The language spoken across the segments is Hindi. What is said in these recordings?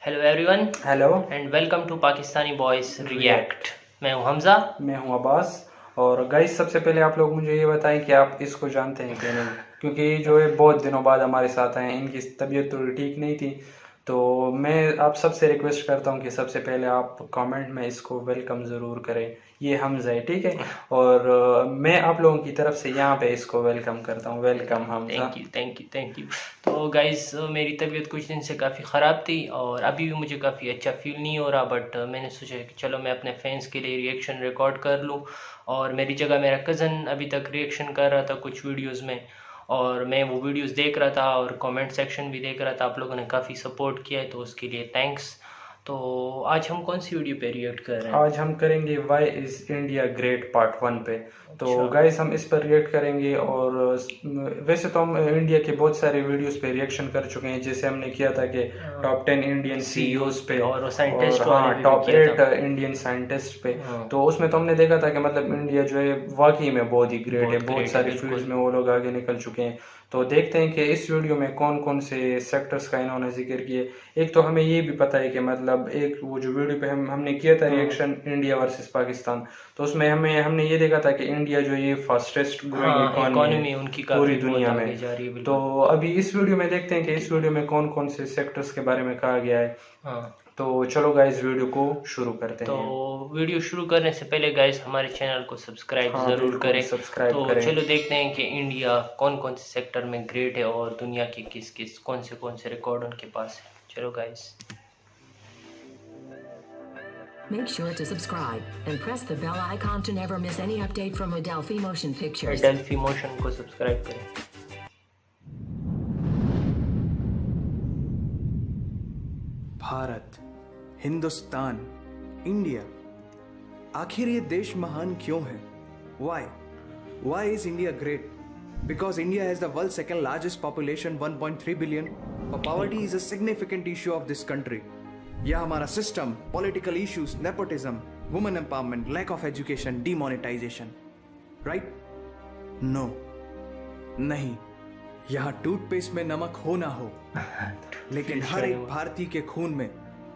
Hello everyone hello. And welcome to Pakistani boys react. मैं हूं हमजा। मैं हूं अब्बास। और गाइस, सबसे पहले आप लोग मुझे ये बताएं कि आप इसको जानते हैं कि नहीं, क्योंकि ये जो है बहुत दिनों बाद हमारे साथ आए हैं। इनकी तबीयत थोड़ी ठीक नहीं थी, तो मैं आप सबसे रिक्वेस्ट करता हूं कि सबसे पहले आप कमेंट में इसको वेलकम ज़रूर करें। ये हमजा है, ठीक है। और मैं आप लोगों की तरफ से यहाँ पे इसको वेलकम करता हूँ। Welcome Hamza. Thank you thank you thank you. तो गाइस, मेरी तबीयत कुछ दिन से काफ़ी ख़राब थी और अभी भी मुझे काफ़ी अच्छा फील नहीं हो रहा, बट मैंने सोचा कि चलो मैं अपने फैंस के लिए रिएक्शन रिकॉर्ड कर लूँ। और मेरी जगह मेरा कज़न अभी तक रिएक्शन कर रहा था कुछ वीडियोज़ में, और मैं वो वीडियोज़ देख रहा था और कमेंट सेक्शन भी देख रहा था। आप लोगों ने काफ़ी सपोर्ट किया है, तो उसके लिए थैंक्स। तो आज हम कौन सी वीडियो पे रिएक्ट कर रहे हैं? आज हम करेंगे why is India great part 1 पे। तो अच्छा। गाइस, हम इस पर रिएक्ट करेंगे। और वैसे तो हम इंडिया के बहुत सारे वीडियोस पे रिएक्शन कर चुके हैं। जैसे हमने किया था कि टॉप 10 इंडियन सीईओज पे, और वो और साइंटिस्ट वाले हाँ, भी टॉप किया 8 था। इंडियन साइंटिस्ट पे। हाँ, तो उसमें तो हमने देखा था कि मतलब इंडिया जो है वाकई में बहुत ही ग्रेट है। बहुत बहुत ग्रेट है, सारी फील्ड्स बिल्कुल। में वो लोग आगे निकल चुके हैं। तो देखते हैं कि इस वीडियो में कौन कौन से सेक्टर्स का इन्होंने जिक्र किए। एक तो हमें ये भी पता है कि मतलब एक वो जो वीडियो पे हमने किया था हाँ रिएक्शन, इंडिया वर्सेस पाकिस्तान, तो उसमें हमने ये देखा था कि इंडिया जो ये फास्टेस्ट ग्रोइंग हाँ, इकॉनमी है इकोनॉमी उनकी पूरी काफ़ी बहुत दुनिया आगे में। जा रही है, तो बिल्कुल। अभी इस वीडियो में देखते हैं कि इस वीडियो में कौन कौन से सेक्टर्स के बारे में कहा गया है। हाँ, तो चलो गाइस, वीडियो को शुरू करते तो हैं। वीडियो शुरू करने से पहले गाइस हमारे चैनल को सब्सक्राइब हाँ ज़रूर बिल्कुल, करें। सब्सक्राइब तो करें। चलो देखते हैं कि इंडिया कौन कौन से सेक्टर में ग्रेट है और दुनिया के किस किस कौन से रिकॉर्ड उनके पास है। चलो guys. Make sure to subscribe and press the bell icon to never miss any update from Adelphi Motion Pictures. Delphi motion को सब्सक्राइब करें। भारत, हिंदुस्तान, इंडिया, आखिर ये देश महान क्यों है? Why? Why is India great? Because India has the world's second largest population, 1.3 billion. But poverty is a significant issue of this country. यह हमारा system, political issues, nepotism, women empowerment, lack of education, demonetisation, right? No, नहीं। यहाँ टूथपेस्ट में नमक हो ना हो, लेकिन हर एक भारतीय के खून में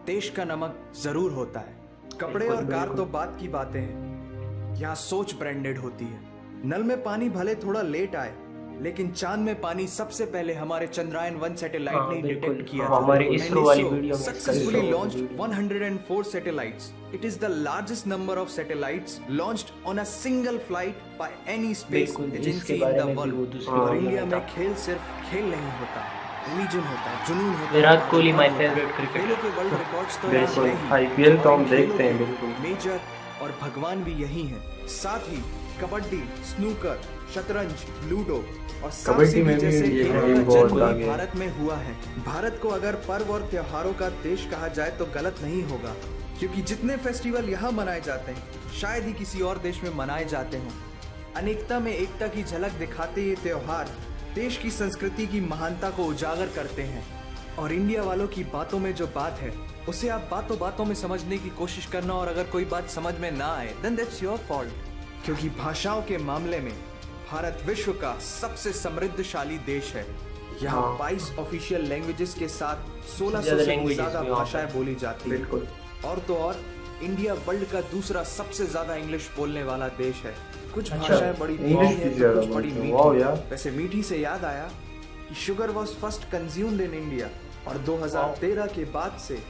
देश का नमक जरूर होता है। कपड़े और कार तो बात की बातें हैं, यहाँ सोच ब्रांडेड होती है। नल में पानी भले थोड़ा लेट आए, लेकिन चांद में पानी सबसे पहले हमारे चंद्रयान 1 सैटेलाइट ने डिटेक्ट किया था। हमारे इसरो वाली वीडियो में successfully launched 104 satellites. It is the largest number of satellites launched on a single flight by any space agency in the world. और इंडिया में खेल सिर्फ खेल नहीं होता, रिलीजन होता है, जुनून होता है। Virat Kohli my favourite cricketer. खेलों के वर्ल्ड रिकॉर्ड्स तो बिल्कुल, यहाँ IPL तो हम देखते हैं, बिल्कुल। मेजर और भगवान भी यही हैं। साथ ही कबड्डी, स्नूकर, शतरंज, लूडो और कबड्डी में भी जैसे ये खेलों गेम का बहुत जन्म आगे भी है। भारत में हुआ है। भारत को अगर पर्व और त्योहारों का देश कहा जाए तो गलत नहीं होगा, क्योंकि जितने फेस्टिवल यहाँ मनाए जाते हैं शायद ही किसी और देश में मनाए जाते हों। अनेकता में एकता की झलक दिखाते ये त्योहार देश की संस्कृति की महानता को उजागर करते हैं। और इंडिया वालों की बातों में जो बात है उसे आप बातों बातों में समझने की कोशिश करना, और अगर कोई बात समझ में ना आए देन दैट्स योर फॉल्ट, क्योंकि भाषाओं के मामले में भारत विश्व का सबसे समृद्धशाली देश है। यहाँ 22 ऑफिशियल लैंग्वेजेस के साथ 1600 से भी ज्यादा भाषाएं बोली जाती हैं। बिल्कुल। और तो और इंडिया वर्ल्ड का दूसरा सबसे ज्यादा इंग्लिश बोलने वाला देश है। कुछ भाषाएं बड़ी मीठी हैं तो कुछ बड़ी मीठी। वैसे मीठी से याद आया कि sugar was first consumed in India, और 2013 के बाद से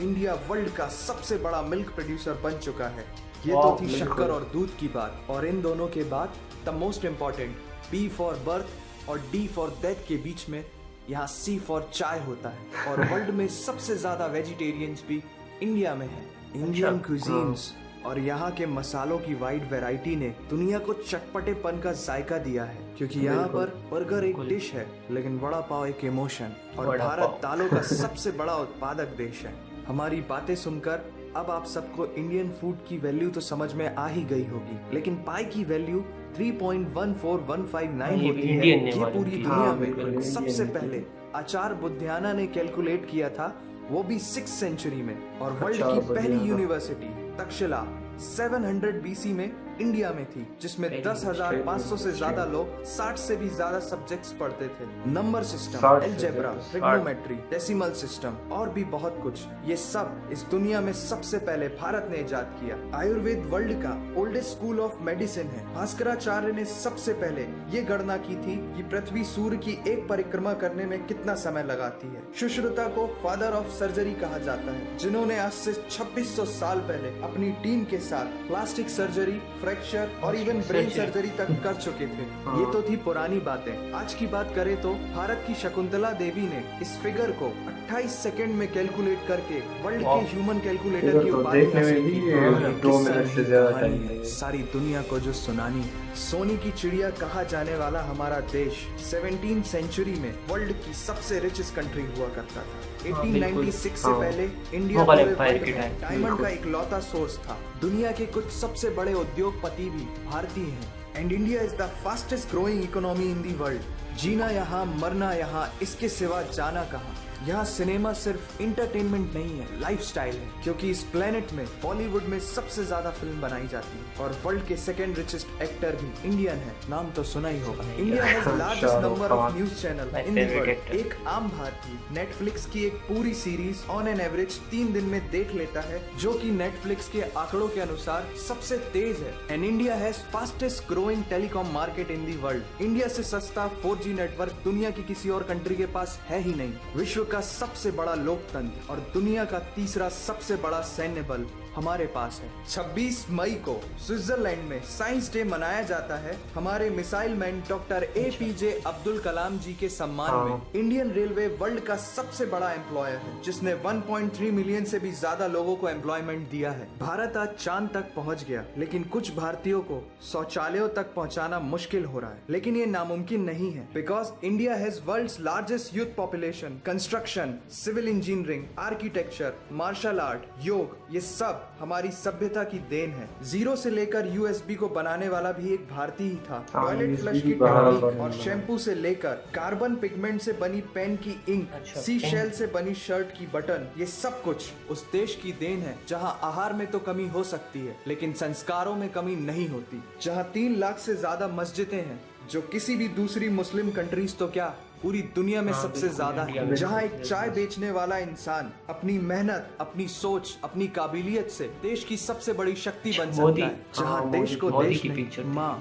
इंडिया वर्ल्ड का सबसे बड़ा मिल्क प्रोड्यूसर बन चुका है। ये तो थी शक्कर और दूध की बात, और इन दोनों के बाद the most important B for birth और D फॉर डेथ के बीच में यहाँ C फॉर चाय होता है। और वर्ल्ड में सबसे ज्यादा वेजिटेरियंस भी इंडिया में है। इंडियन क्यूजीन्स और यहाँ के मसालों की वाइड वैरायटी ने दुनिया को चटपटेपन का जायका दिया है, क्योंकि यहाँ पर बर्गर एक डिश है लेकिन वड़ा पाव एक इमोशन। और भारत दालों का सबसे बड़ा उत्पादक देश है। हमारी बातें सुनकर अब आप सबको इंडियन फूड की वैल्यू तो समझ में आ ही गई होगी, लेकिन पाई की वैल्यू 3.14159 होती है। ये पूरी दुनिया में सबसे पहले आचार्य बुद्धियाना ने कैलकुलेट किया था, वो भी 6th सेंचुरी में। और वर्ल्ड की पहली यूनिवर्सिटी तक्षशिला 700 BC में इंडिया में थी, जिसमें 10,500 से ज्यादा लोग 60 से भी ज्यादा सब्जेक्ट्स पढ़ते थे। Number system, algebra, trigonometry, decimal system और भी बहुत कुछ, ये सब इस दुनिया में सबसे पहले भारत ने इजाद किया। आयुर्वेद वर्ल्ड का ओल्डेस्ट स्कूल ऑफ मेडिसिन है। भास्कराचार्य ने सबसे पहले ये गणना की थी कि पृथ्वी सूर्य की एक परिक्रमा करने में कितना समय लगाती है। सुश्रुता को फादर ऑफ सर्जरी कहा जाता है, जिन्होंने आज से 2600 साल पहले अपनी टीम के साथ प्लास्टिक सर्जरी, फ्रैक्चर और इवन ब्रेन सर्जरी तक कर चुके थे। ये तो थी पुरानी बातें। आज की बात करें तो भारत की शकुंतला देवी ने इस फिगर को 28 सेकंड में कैलकुलेट करके वर्ल्ड के ह्यूमन कैलकुलेटर की उपाधि हासिल की। 2 मिनट से ज्यादा टाइम सारी दुनिया को जो सुनानी है। सोने की चिड़िया कहा जाने वाला हमारा देश 17th सेंचुरी में वर्ल्ड की सबसे रिचेस्ट कंट्री हुआ करता था। 1896 से पहले इंडिया डायमंड का इकलौता सोर्स था। दुनिया के कुछ सबसे बड़े उद्योगपति भी भारतीय हैं। And India is the fastest growing economy in the world. जीना यहाँ, मरना यहाँ, इसके सिवा जाना कहाँ। यहाँ सिनेमा सिर्फ इंटरटेनमेंट नहीं है, लाइफस्टाइल है, क्योंकि इस प्लेनेट में बॉलीवुड में सबसे ज्यादा फिल्म बनाई जाती है और वर्ल्ड के सेकंड रिचेस्ट एक्टर भी इंडियन है। नाम तो सुना ही होगा। India has largest number of news channel in the world. एक आम भारतीय नेटफ्लिक्स की एक पूरी सीरीज ऑन एन एवरेज 3 दिन में देख लेता है, जो कि नेटफ्लिक्स के आंकड़ों के अनुसार सबसे तेज है। And India has fastest growing telecom market in the world. India से सस्ता 4G नेटवर्क दुनिया की किसी और कंट्री के पास है ही नहीं। विश्व का सबसे बड़ा लोकतंत्र और दुनिया का तीसरा सबसे बड़ा सैन्य बल हमारे पास है। 26 मई को स्विट्जरलैंड में साइंस डे मनाया जाता है हमारे missile man doctor APJ Abdul Kalam ji के सम्मान में। इंडियन रेलवे वर्ल्ड का सबसे बड़ा एम्प्लॉयर है, जिसने 1.3 मिलियन से भी ज्यादा लोगों को एम्प्लॉयमेंट दिया है। भारत आज चांद तक पहुंच गया, लेकिन कुछ भारतीयों को शौचालयों तक पहुंचाना मुश्किल हो रहा है। लेकिन ये नामुमकिन नहीं है, because India has world's largest youth population. Construction, civil engineering, architecture, martial art, yoga, ये सब हमारी सभ्यता की देन है। जीरो से लेकर USB को बनाने वाला भी एक भारतीय ही था। टॉयलेट फ्लश की टेक्निक और शैम्पू से लेकर कार्बन पिगमेंट से बनी पेन की इंक, सी शेल से बनी शर्ट की बटन, ये सब कुछ उस देश की देन है जहां आहार में तो कमी हो सकती है, लेकिन संस्कारों में कमी नहीं होती। जहां 3 लाख से ज्यादा मस्जिदें हैं, जो किसी भी दूसरी मुस्लिम कंट्रीज तो क्या पूरी दुनिया में सबसे ज्यादा है। जहाँ एक चाय बेचने वाला इंसान अपनी मेहनत, अपनी सोच, अपनी काबिलियत से देश की सबसे बड़ी शक्ति बन सकता है। जहाँ देश को देश की माँ,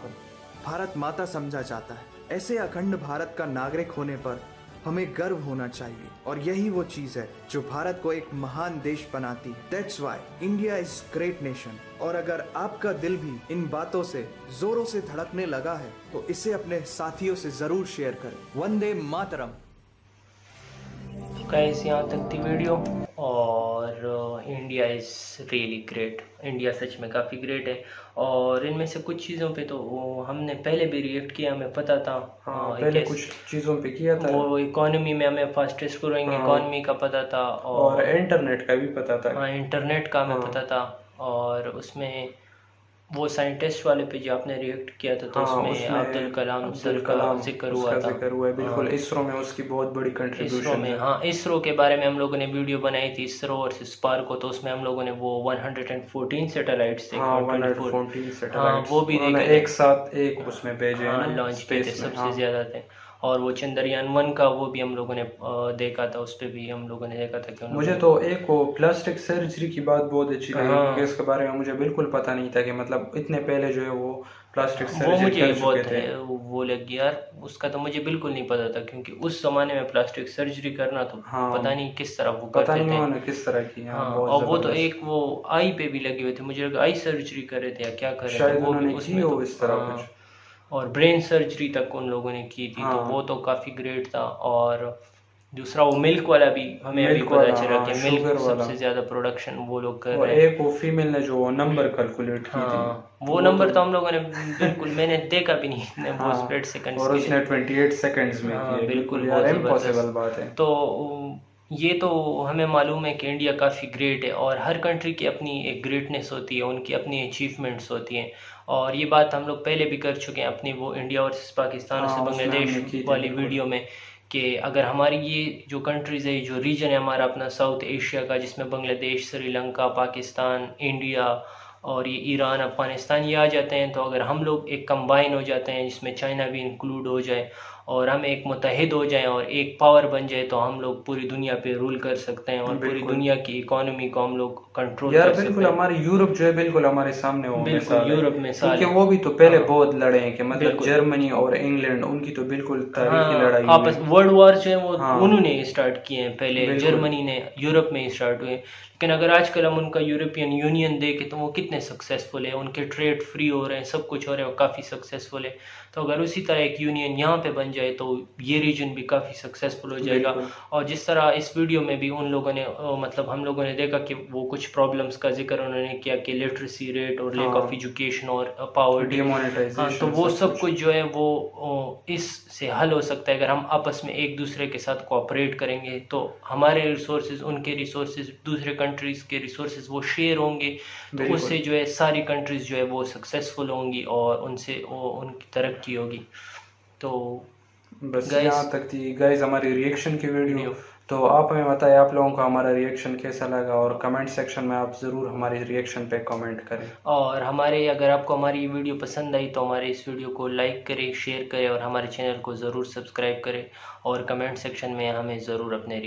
भारत माता समझा जाता है। ऐसे अखंड भारत का नागरिक होने पर हमें गर्व होना चाहिए, और यही वो चीज है जो भारत को एक महान देश बनाती है। That's why India is great nation। और अगर आपका दिल भी इन बातों से जोरों से धड़कने लगा है, तो इसे अपने साथियों से जरूर शेयर करें। वंदे मातरम। गाइस, यहाँ तक थी वीडियो, और India is really great. India सच में काफ़ी ग्रेट है, और इनमें से कुछ चीज़ों पे तो वो हमने पहले भी रिएक्ट किया, हमें पता था। पहले कुछ चीज़ों पे किया था। वो इकोनॉमी में हमें फास्टेस्ट ग्रोइंग इकोनॉमी का पता था, और इंटरनेट का भी पता था। हाँ, इंटरनेट का हमें पता था। और उसमें वो साइंटिस्ट वाले पे जो आपने रिएक्ट किया था, तो उसमें अब्दुल कलाम सर का जिक्र हुआ था। बिल्कुल। इसरो में उसकी बहुत बड़ी कंट्रीब्यूशन है। हाँ, इसरो के बारे में हम लोगों ने वीडियो बनाई थी, इसरो और स्पार्को, तो उसमें हम लोगों ने वो 114 सैटेलाइट्स थे। 114 सैटेलाइट्स वो भी एक साथ एक उसमें भेजे हैं, लॉन्च किए थे, सबसे ज्यादा थे। और वो चंद्रयान 1 का वो भी हम लोगों ने देखा था, उस पर भी हम लोगों ने देखा था कि मुझे तो एक वो प्लास्टिक सर्जरी की बात बहुत अच्छी लगी, क्योंकि इसके बारे में मुझे बिल्कुल पता नहीं था कि मतलब इतने पहले जो है वो प्लास्टिक सर्जरी कर चुके थे। वो लगी यार, उसका तो मुझे बिल्कुल नहीं पता था, क्योंकि उस जमाने में प्लास्टिक सर्जरी करना तो पता नहीं किस तरह वो करते थे, उन्होंने किस तरह की। और वो तो एक वो आई पे भी लगे हुए थे, मुझे लगा आई सर्जरी कर रहे थे या क्या कर रहे थे, वो भी उसमें तो इस तरह कुछ। और ब्रेन सर्जरी तक उन लोगों ने की थी, तो वो तो काफ़ी ग्रेट था। और दूसरा वो मिल्क वाला भी हमें अभी पता चला कि मिल्क सबसे ज़्यादा प्रोडक्शन वो लोग कर रहे हैं। एक वो फीमेल ने जो नंबर कैलकुलेट की थी, वो नंबर तो हम लोगों ने बिल्कुल, मैंने देखा भी नहीं, वो स्प्लिट सेकंड्स और उसने 28 सेकंड्स में की। बिल्कुल इम्पॉसिबल बात है। तो ये तो हमें मालूम है कि इंडिया काफ़ी ग्रेट है, और हर कंट्री की अपनी एक ग्रेटनेस होती है, उनकी अपनी अचीवमेंट्स होती हैं। और ये बात हम लोग पहले भी कर चुके हैं अपनी वो इंडिया वर्सेस पाकिस्तान से बांग्लादेश वाली वीडियो में, कि अगर हमारी ये जो कंट्रीज़ है, जो रीजन है हमारा अपना साउथ एशिया का, जिसमें बांग्लादेश, श्रीलंका, पाकिस्तान, इंडिया और ये ईरान, अफ़गानिस्तान ये आ जाते हैं, तो अगर हम लोग एक कंबाइन हो जाते हैं जिसमें चाइना भी इंक्लूड हो जाए और हम एक मुत्तहिद हो जाएं और एक पावर बन जाए, तो हम लोग पूरी दुनिया पे रूल कर सकते हैं और पूरी बिल्कुल दुनिया की इकोनॉमी को हम लोग कंट्रोल यार कर सकते बिल्कुल हैं। हमारे यूरोप जो है बिल्कुल हमारे सामने वो बिल्कुल मिसाल है, यूरोप में साल क्योंकि है। वो भी तो पहले हाँ बहुत लड़े हैं कि मतलब बिल्कुल। जर्मनी और इंग्लैंड उनकी तो बिल्कुल तारीखी हाँ लड़ाई आपस हुई। वर्ल्ड वॉर जो है वो हाँ उन्होंने स्टार्ट किए हैं, पहले बिल्कुल जर्मनी ने, यूरोप में स्टार्ट हुए। लेकिन अगर आजकल हम उनका यूरोपियन यूनियन देखें तो वो कितने सक्सेसफुल है, उनके ट्रेड फ्री हो रहे हैं, सब कुछ हो रहा है, वो काफ़ी सक्सेसफुल है। तो अगर उसी तरह एक यूनियन यहाँ पे बन जाए तो ये रीजन भी काफ़ी सक्सेसफुल हो जाएगा। बिल्कुल और जिस तरह इस वीडियो में भी उन लोगों ने मतलब हम लोगों ने देखा कि वो कुछ प्रॉब्लम्स का जिक्र उन्होंने किया कि लिटरेसी रेट और लैक ऑफ हाँ एजुकेशन और पावर्टी। हाँ तो डिमोनेटाइजेशन वो सब सब कुछ। कुछ जो है वो इससे हल हो सकता है अगर हम आपस में एक दूसरे के साथ कोऑपरेट करेंगे, तो हमारे रिसोर्सेज, उनके रिसोर्सेज, दूसरे कंट्रीज़ के रिसोर्सेज वो शेयर होंगे, तो उससे बिल्कुल जो है सारी कंट्रीज़ जो है वो सक्सेसफुल होंगी और उनसे वो उनकी तरक्की होगी। तो बस गाइस यहाँ तक थी गाइज हमारी रिएक्शन की वीडियो। वीडियो तो आप हमें बताएं आप लोगों को हमारा रिएक्शन कैसा लगा, और कमेंट सेक्शन में आप ज़रूर हमारी रिएक्शन पे कमेंट करें। और हमारे, अगर आपको हमारी ये वीडियो पसंद आई तो हमारे इस वीडियो को लाइक करें, शेयर करें और हमारे चैनल को ज़रूर सब्सक्राइब करें और कमेंट सेक्शन में हमें ज़रूर अपने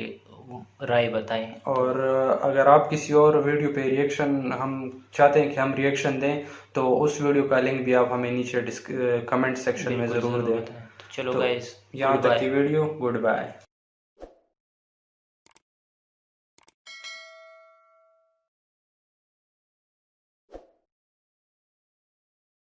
राय बताएं। और अगर आप किसी और वीडियो पे रिएक्शन हम चाहते हैं कि हम रिएक्शन दें, तो उस वीडियो का लिंक भी आप हमें नीचे कमेंट सेक्शन में बिल्कुल ज़रूर ज़रूर दें। बताएं। तो चलो तो गाइस, यहाँ गुड तक बाय। की वीडियो, गुड बाय।